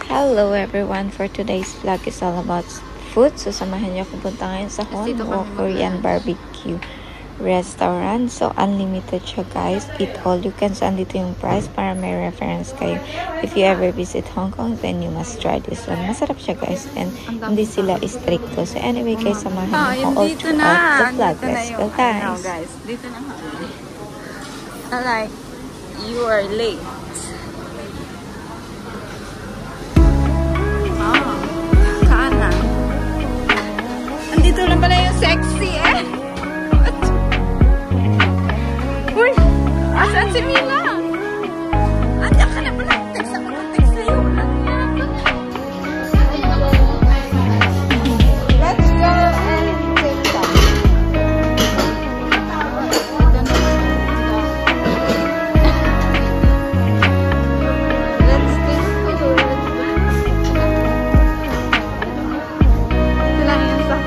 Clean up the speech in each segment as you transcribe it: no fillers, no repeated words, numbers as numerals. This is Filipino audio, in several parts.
Hello everyone, for today's vlog is all about food. So samahan niyo ako punta ngayon sa Honwo Korean Barbecue Restaurant. So unlimited siya guys, eat all you can. So andito yung price para may reference kayo. If you ever visit Hong Kong, then you must try this one. Masarap siya guys, and hindi sila stricto. So anyway guys, samahan niyo ako all throughout the vlog. Let's go guys. Dito na kami. Like, you are late. Andito lang pala yung sexy eh. Uy! Asan si Mila? Andiyan ka na pala. Text ako ng text sa'yo. Let's go and take some. Let's taste food. Sila yung sa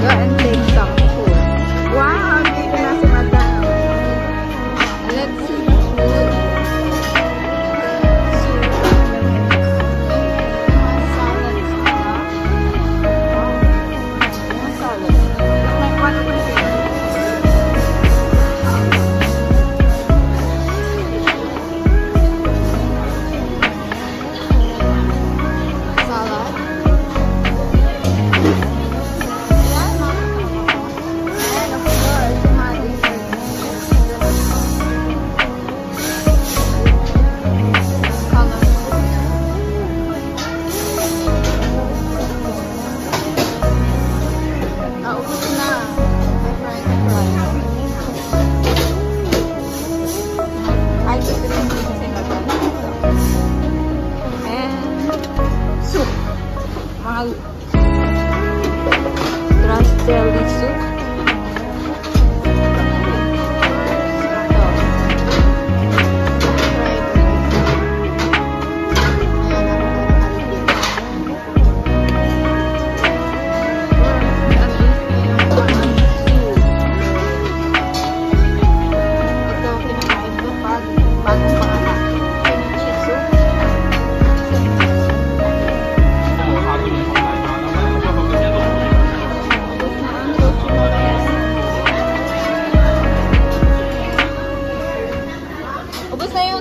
go and take some food. Wow, dito na si Madam. Let's see. Grass jelly soup.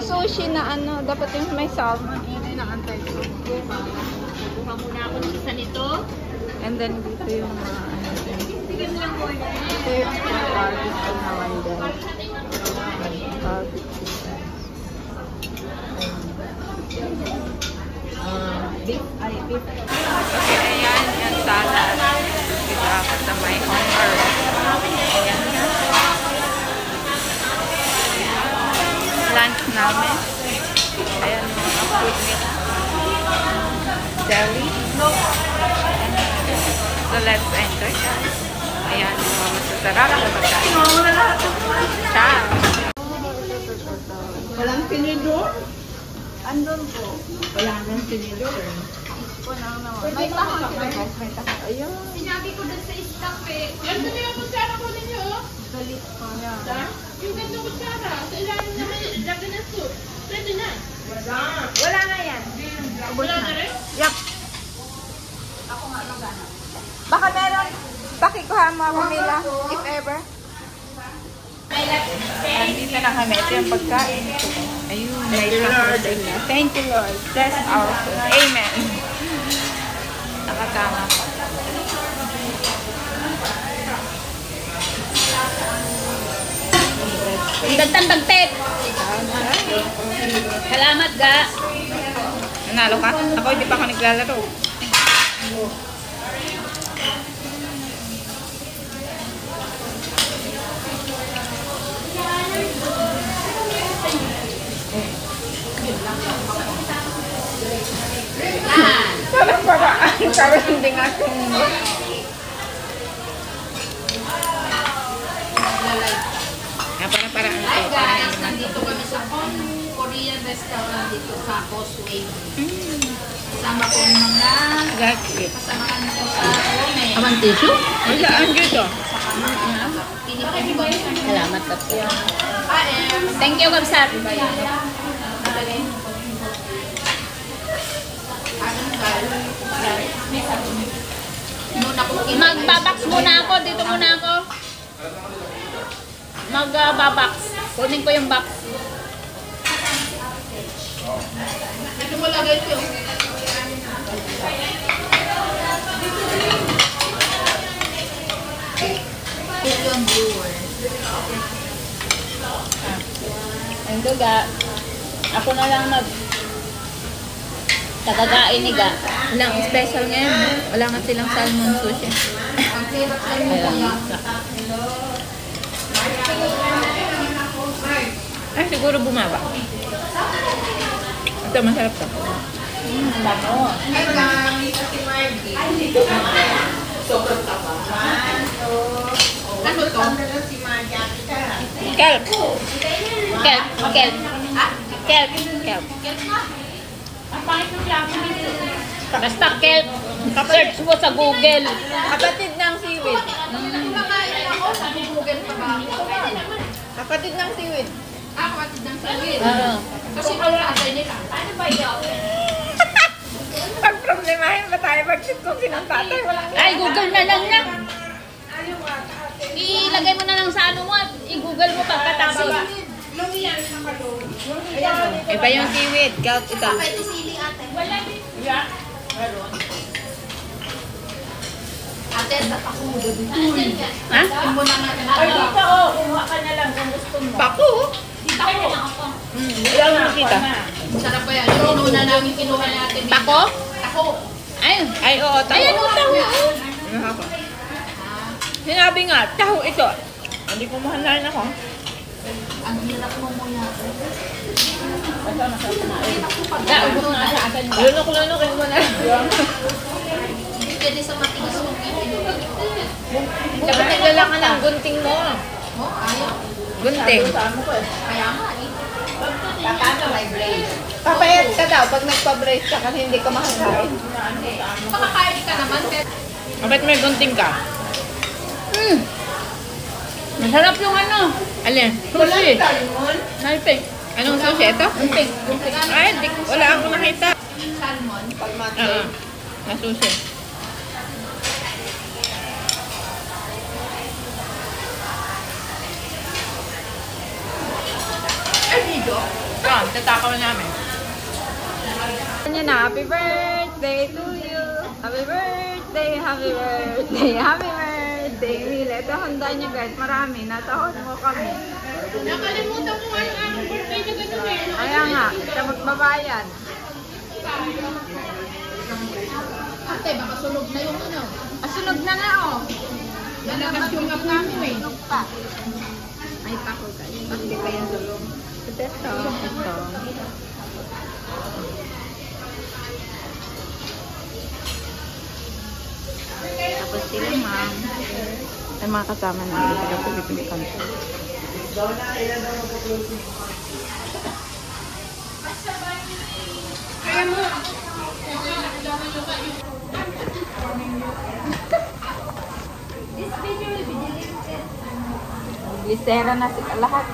Sushi na ano, dapat yung may salmon. Yun yung naantay ko. Kuha muna ako ng isa nito. And then dito yung mga ano. Ito yung barbecue na wanda. Beef. Okay, ayan. Yan salad. Dito ako sa my home earth. Ayan nga. Lunch namin. Ayan yung mga food nila. Deli. So let's enjoy guys. Ayan yung mga masasarap na pagkain. Ciao! Walang tinidor? Andun po. Wala nang tinidor. May tahon sila guys. May tahon. Ayun. Sinabi ko dun sa stock eh. Yan na yung kutsara ko ninyo. Galit pa niya. Yung gandang kutsara. Sa ilalim naman yung lagyan ng soup. Pwede na. Wala na yan. Wala na rin? Yup. Baka meron. Pakikuha mo ako nila. If ever. Andito na kami. Ito yung pagkain. Ayun. May tahon sila. Thank you Lord. Bless our food. Amen. Nakatama ko. Dagtang dagtet. Salamat ga. Nanalo ka? Ako hindi pa ako naglalaro. Parang hindi nga kung parang Hi guys, nandito kami sa Korean restaurant dito sa Causeway. Kasama ko yung mga kasama kami ko sa Rome. Amang tissue? Wala, ang dito. Salamat po. Thank you, Kabsat. mag-babox. Kunin ko yung box. Ito mo lagay ito. Yung viewer. Ang duga. Ako na lang tagagain ni Ga. Walang special ngayon. Wala nga silang salmon sushi. Ay, siguro bumaba. Ito, masarap to. Ano? Ano to? Kelp. Kelp. Kelp. Kelp. Kelp. Basta kelp. Search mo sa Google. Kapatid ng seaweed. Kumakain ako sa Google pa ba? Kapatid ng seaweed. Kapatid ng seaweed. Oo. Kasi kalasa nila. Ano ba yun? Pag problemahin ba tayo mag-shoot kung sinang tatay? Walang Ay, Google na lang na. Ilagay mo na lang sa ano mo at i-Google mo pagkatapos. Iba yung seaweed. Gout ito. Ito sili ate. Wala din. Ate, ako mo doon. Ha? Imo na natin. Ay, dito oh. Kumuha ka na lang kung gusto mo. Bako. Dito ako. Wala mo nakita. Sarap pa yan. Yung inuna namin kinuha natin. Tako? Tako. Ay, oo. Taho. Ayan, oh, taho. Ano ako? Sinabi nga, taho ito. Hindi ko mahalaan ako. Ang hirap mo muna. Ubus na sa akin. Lunok-lunokin mo na. Hindi pwede sa matigas mong ipin. Dapat nilala ka ng gunting mo. Oh, ayaw. Gunting. Kaya nga eh. Paano may brace? Papayat ka daw pag nagpa-brace ka kasi hindi ka makakain. Makakain ka naman. Bakit may gunting ka? Masarap yung ano. Alin? Sushi. Nalping. Anong sushi? Ito? Pink. Ay, wala akong nakita. Salmon. Oo. Na sushi. Ay, dito. Tatakaw namin. Na, happy birthday to you. Happy birthday, happy birthday, happy birthday. Mila, ito handa niyo guys. Marami. Natahon mo kami. Nakalimutan mo ang aming birthday na gano'n eh. Kaya nga, siya magbabayan. Ate, baka sunog na yung ano. Sunog na nga oh. Nalagas yung up namin eh. Sunog pa. Ay, tako guys. Hindi pa yung sulong. Ito. Ito. Tapos sila ma'am. Ay mga kasama namin sa Pilipino country. Kaya mo. Lisera na sila lahat.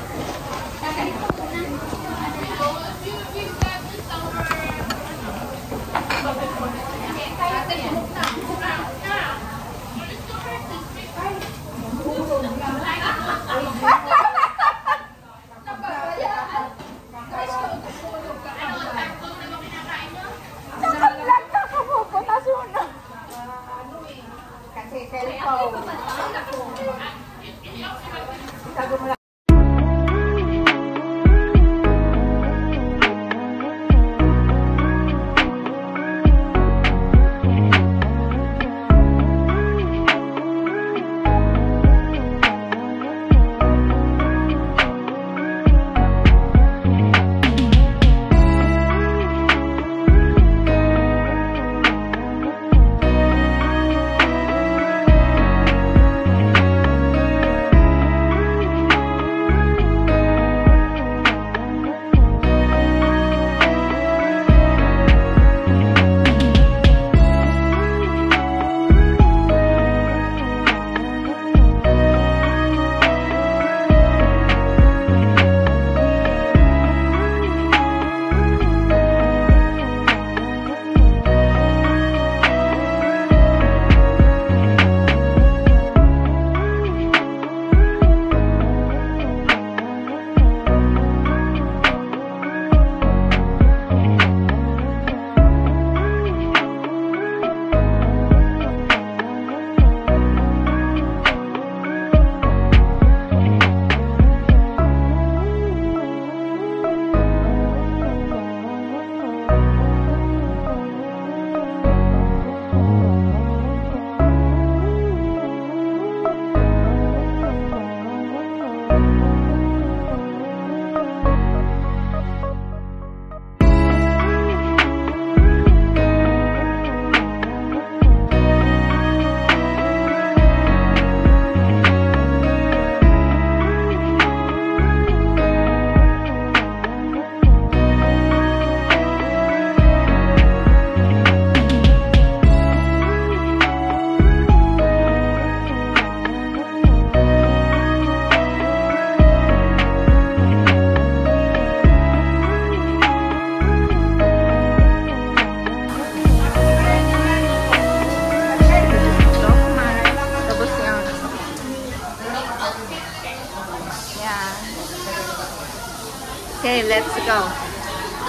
let's go.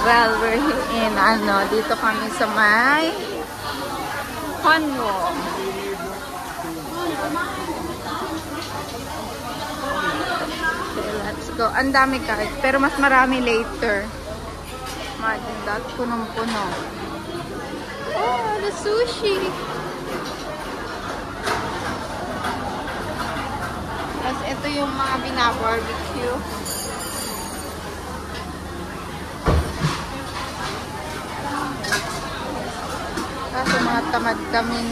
Well, we're in, dito kami sa may Honwo. Okay, let's go. Ang dami guys, pero mas marami later. Imagine that, punong-puno. Oh, the sushi! Tapos ito yung mga bina-barbecue. Kaso mga tamad kaming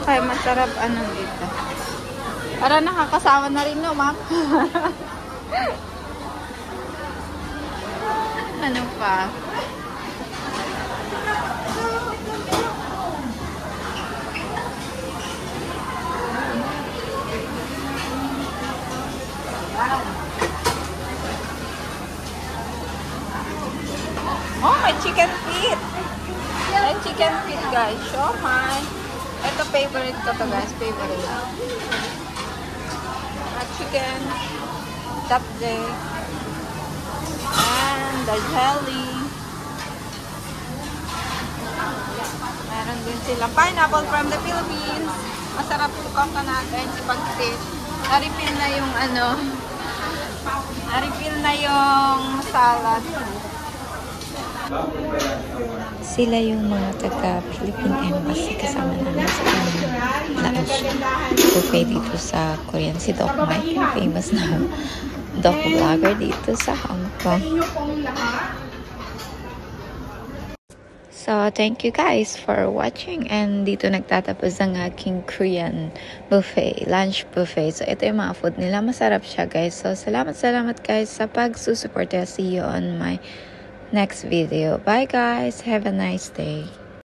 kaya masarap dito. Para nakakasama na rin, no, ma'am? Ano pa? Oh, may chicken feet. May chicken feet, guys. Siomai. Ito, favorite ko to, guys. Favorite. Chicken. Tapde. And the jelly. Meron din sila pineapple from the Philippines. Masarap tukang ka natin si pag-sit. Na-refill na yung na-refill na yung salad. Sila yung mga taga-Philippine Embassy kasama namin sa kanyang lunch buffet dito sa Korean. Si Doc Mike, famous na doc vlogger dito sa Hong Kong. So, thank you guys for watching, and dito nagtatapos ang aking Korean buffet, lunch buffet. So, ito yung mga food nila. Masarap siya guys. So, salamat guys sa pagsusuporta. See you on my next video. Bye guys. Have a nice day.